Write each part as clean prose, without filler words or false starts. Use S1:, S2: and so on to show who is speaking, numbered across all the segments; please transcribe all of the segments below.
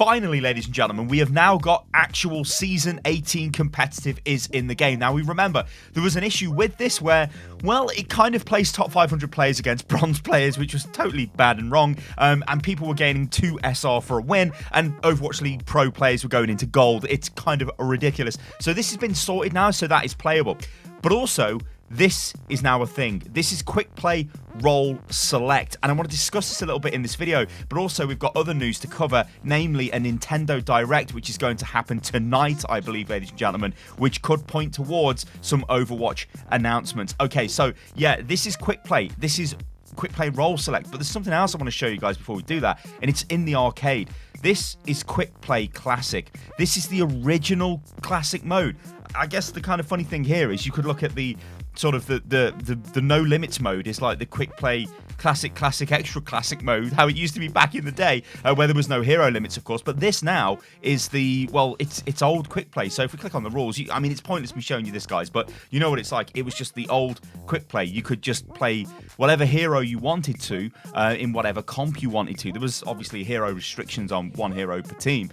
S1: finally, ladies and gentlemen, we have now got actual Season 18 competitive is in the game. Now, we remember there was an issue with this where, well, it kind of placed top 500 players against bronze players, which was totally bad and wrong, and people were gaining 2 SR for a win, and Overwatch League Pro players were going into gold. It's kind of ridiculous. So this has been sorted now, so that is playable. But also, this is now a thing. This is quick play role select, and I want to discuss this a little bit in this video, but also we've got other news to cover, namely a Nintendo Direct, which is going to happen tonight, I believe, ladies and gentlemen, which could point towards some Overwatch announcements. Okay, so yeah, this is quick play. This is quick play role select, but there's something else I want to show you guys before we do that, and it's in the arcade. This is quick play classic. This is the original classic mode. I guess the kind of funny thing here is you could look at the sort of the no limits mode is like the quick play classic extra classic mode, how it used to be back in the day, where there was no hero limits, of course. But this now is the, well, it's old quick play. So if we click on the rules, I mean, it's pointless me showing you this, guys, but you know what it's like. It was just the old quick play. You could just play whatever hero you wanted to in whatever comp you wanted to. There was obviously hero restrictions on 1 hero per team,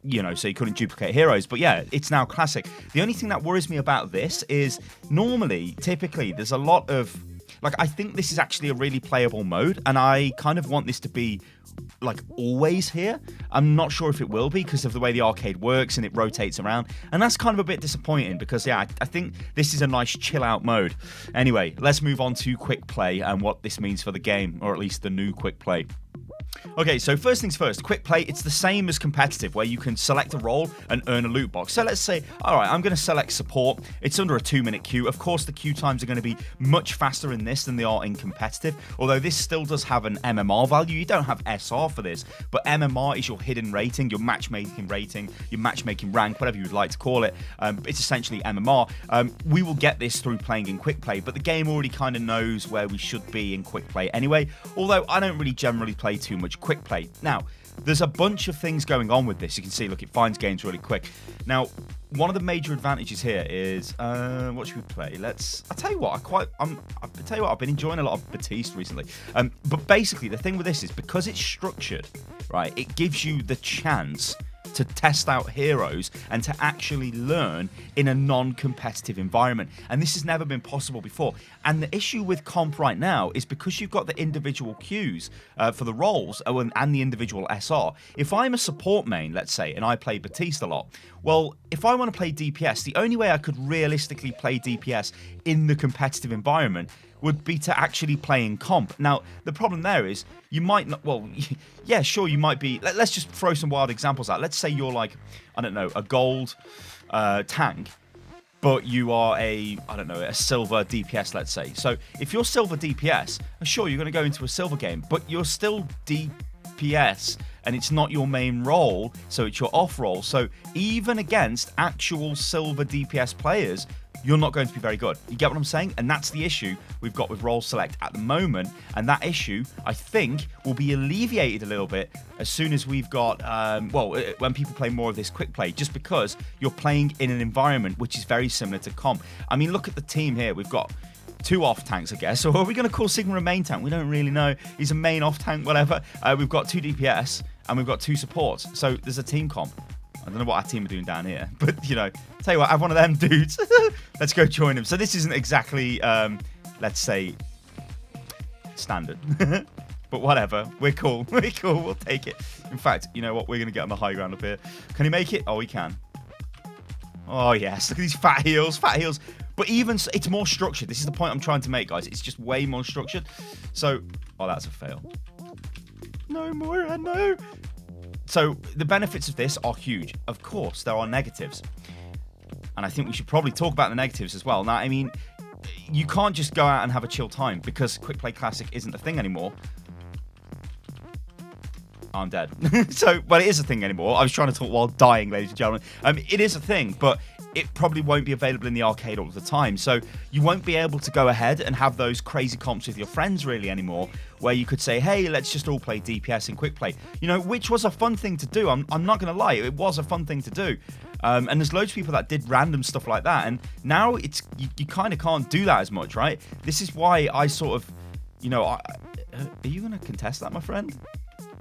S1: you know, so you couldn't duplicate heroes. But yeah, it's now classic. The only thing that worries me about this is typically, there's a lot of, like, I think this is actually a really playable mode, and I kind of want this to be, like, always here. I'm not sure if it will be because of the way the arcade works and it rotates around, and that's kind of a bit disappointing because, yeah, I think this is a nice chill-out mode. Anyway, let's move on to quick play and what this means for the game, or at least the new quick play. Okay, so first things first, quick play, it's the same as competitive, where you can select a role and earn a loot box. So let's say, all right, I'm going to select support. It's under a 2-minute queue. Of course, the queue times are going to be much faster in this than they are in competitive, although this still does have an MMR value. You don't have SR for this, but MMR is your hidden rating, your matchmaking rating, your matchmaking rank, whatever you would like to call it. It's essentially MMR. We will get this through playing in quick play, but the game already kind of knows where we should be in quick play anyway, although I don't really generally play too much quick play. Now, there's a bunch of things going on with this. You can see, look, it finds games really quick. Now, one of the major advantages here is, what should we play? I'll tell you what, I've been enjoying a lot of Batiste recently. But basically, the thing with this is, because it's structured, right, it gives you the chance to test out heroes and to actually learn in a non-competitive environment. And this has never been possible before. And the issue with comp right now is because you've got the individual queues for the roles and the individual SR. If I'm a support main, let's say, and I play Batiste a lot, well, if I want to play DPS, the only way I could realistically play DPS in the competitive environment would be to actually play in comp. Now, the problem there is you might not, well, yeah, sure, you might be, let's just throw some wild examples out. Let's say you're like, I don't know, a gold tank, but you are a silver DPS, let's say. So if you're silver DPS, sure, you're going to go into a silver game, but you're still DPS, and it's not your main role, so it's your off role. So even against actual silver DPS players, you're not going to be very good. You get what I'm saying? And that's the issue we've got with role select at the moment. And that issue, I think, will be alleviated a little bit as soon as we've got, when people play more of this quick play, just because you're playing in an environment which is very similar to comp. I mean, look at the team here. We've got 2 off tanks, I guess. So are we going to call Sigma a main tank? We don't really know. He's a main off tank, whatever. We've got 2 DPS and we've got 2 supports. So there's a team comp. I don't know what our team are doing down here, but, you know, tell you what, I have one of them dudes. Let's go join them. So this isn't exactly, let's say, standard. But whatever. We're cool. We're cool. We'll take it. In fact, you know what? We're going to get on the high ground up here. Can he make it? Oh, he can. Oh, yes. Look at these fat heels. Fat heels. But even so, it's more structured. This is the point I'm trying to make, guys. It's just way more structured. So, oh, that's a fail. No more. No. So the benefits of this are huge. Of course, there are negatives. And I think we should probably talk about the negatives as well. Now, I mean, you can't just go out and have a chill time because Quick Play Classic isn't a thing anymore. I'm dead. Well, it is a thing anymore. I was trying to talk while dying, ladies and gentlemen. It is a thing, but it probably won't be available in the arcade all the time. So you won't be able to go ahead and have those crazy comps with your friends really anymore, where you could say, hey, let's just all play DPS in quick play. You know, which was a fun thing to do. I'm not going to lie. It was a fun thing to do. And there's loads of people that did random stuff like that. And now you kind of can't do that as much, right? This is why I sort of, you know, are you going to contest that, my friend?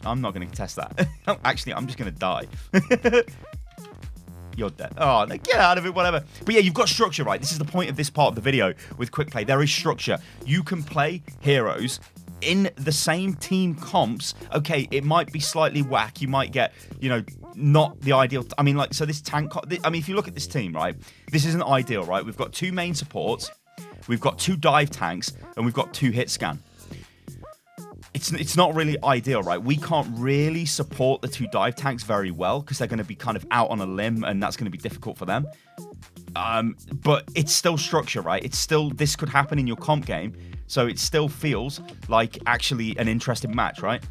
S1: I'm not going to test that. Actually, I'm just going to die. You're dead. Oh, get out of it, whatever. But yeah, you've got structure, right? This is the point of this part of the video with quick play. There is structure. You can play heroes in the same team comps. Okay, it might be slightly whack. You might get, not the ideal. I mean, like, so this tank. If you look at this team, right, this isn't ideal, right? We've got 2 main supports, we've got 2 dive tanks, and we've got 2 hit scan. It's not really ideal, right? We can't really support the 2 dive tanks very well because they're going to be kind of out on a limb, and that's going to be difficult for them. But it's still structure, right? It's still, this could happen in your comp game, so it still feels like actually an interesting match, right?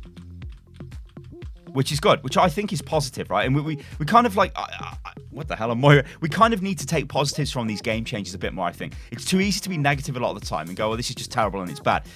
S1: Which is good, which I think is positive, right? And we kind of like, what the hell, Moira? We kind of need to take positives from these game changes a bit more, I think. It's too easy to be negative a lot of the time and go, oh, this is just terrible and it's bad.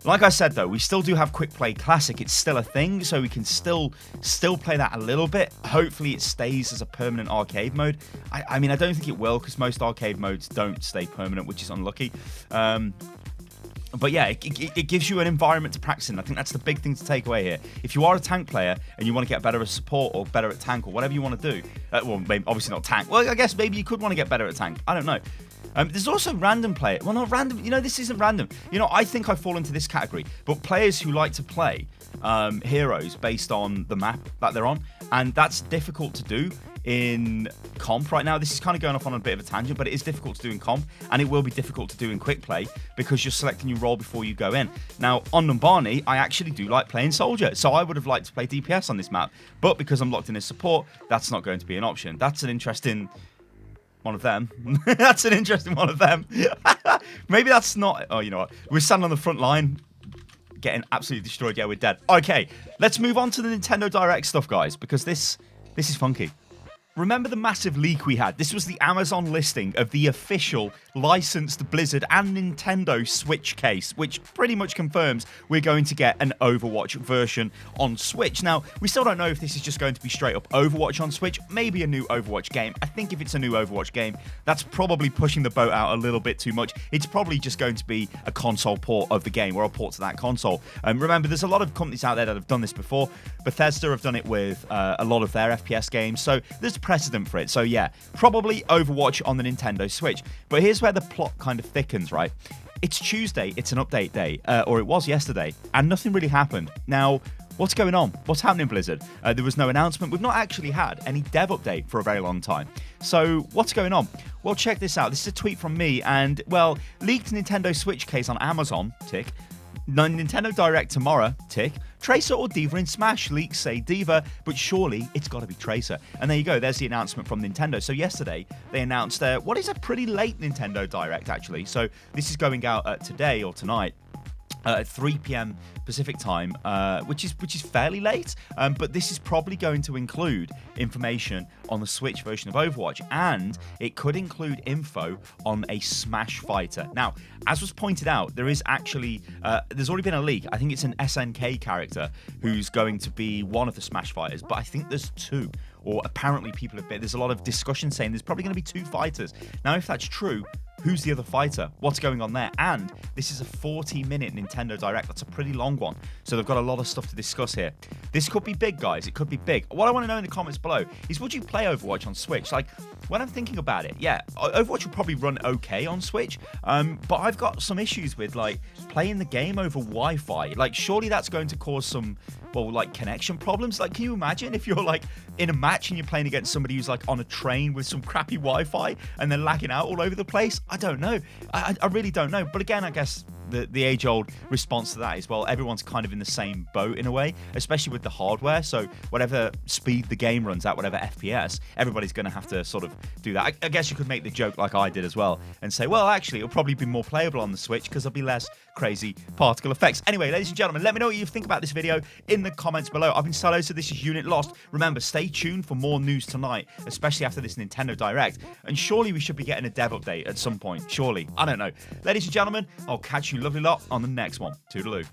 S1: Like I said, though, we still do have Quick Play Classic. It's still a thing, so we can still play that a little bit. Hopefully, it stays as a permanent arcade mode. I mean, I don't think it will, because most arcade modes don't stay permanent, which is unlucky. But yeah, it gives you an environment to practice in. I think that's the big thing to take away here. If you are a tank player and you want to get better at support or better at tank or whatever you want to do, well, maybe, obviously not tank. Well, I guess maybe you could want to get better at tank. I don't know. There's also random play. Well, not random. This isn't random. I think I fall into this category. But players who like to play heroes based on the map that they're on. And that's difficult to do in comp right now. This is kind of going off on a bit of a tangent, but it is difficult to do in comp. And it will be difficult to do in quick play because you're selecting your role before you go in. Now, on Numbani, I actually do like playing soldier. So I would have liked to play DPS on this map. But because I'm locked in as support, that's not going to be an option. That's an interesting... one of them. That's an interesting one of them. Maybe that's not... Oh, you know what? We're standing on the front line, getting absolutely destroyed. Yeah, we're dead. Okay, let's move on to the Nintendo Direct stuff, guys, because this is funky. Remember the massive leak we had? This was the Amazon listing of the official licensed Blizzard and Nintendo Switch case, which pretty much confirms we're going to get an Overwatch version on Switch. Now, we still don't know if this is just going to be straight up Overwatch on Switch, maybe a new Overwatch game. I think if it's a new Overwatch game, that's probably pushing the boat out a little bit too much. It's probably just going to be a console port of the game, or a port to that console. Remember, there's a lot of companies out there that have done this before. Bethesda have done it with a lot of their FPS games, so there's precedent for it. So yeah, probably Overwatch on the Nintendo Switch. But here's where the plot kind of thickens, right? It's Tuesday, it's an update day, or it was yesterday, and nothing really happened. Now, what's going on? What's happening, Blizzard? There was no announcement. We've not actually had any dev update for a very long time. So what's going on? Well, check this out. This is a tweet from me, and, well, leaked Nintendo Switch case on Amazon, tick. Nintendo Direct tomorrow, tick. Tracer or D.Va in Smash? Leaks say D.Va, but surely it's got to be Tracer. And there you go, there's the announcement from Nintendo. So yesterday, they announced what is a pretty late Nintendo Direct, actually. So this is going out today or tonight. At 3 p.m. Pacific time, which is fairly late, but this is probably going to include information on the Switch version of Overwatch, and it could include info on a Smash fighter. Now, as was pointed out, there is actually, there's already been a leak. I think it's an SNK character who's going to be one of the Smash fighters, but I think there's 2. Or apparently people have been, there's a lot of discussion saying there's probably going to be 2 fighters. Now, if that's true, who's the other fighter? What's going on there? And this is a 40-minute Nintendo Direct. That's a pretty long one. So they've got a lot of stuff to discuss here. This could be big, guys. It could be big. What I want to know in the comments below is, would you play Overwatch on Switch? Like, when I'm thinking about it, yeah, Overwatch will probably run okay on Switch, but I've got some issues with, like, playing the game over Wi-Fi. Like, surely that's going to cause some, well, like, connection problems. Like, can you imagine if you're, like, in a match and you're playing against somebody who's, like, on a train with some crappy Wi-Fi and they're lagging out all over the place? I don't know. I really don't know. But again, I guess the age-old response to that is, well, everyone's kind of in the same boat in a way, especially with the hardware. So whatever speed the game runs at, whatever FPS, everybody's going to have to sort of do that. I guess you could make the joke like I did as well and say, well, actually, it'll probably be more playable on the Switch because there'll be less crazy particle effects. Anyway, ladies and gentlemen, let me know what you think about this video in the comments below. I've been Solo, so this is Unit Lost. Remember, stay tuned for more news tonight, especially after this Nintendo Direct. And surely we should be getting a dev update at some point. Surely. I don't know. Ladies and gentlemen, I'll catch you lovely lot on the next one. Toodaloo.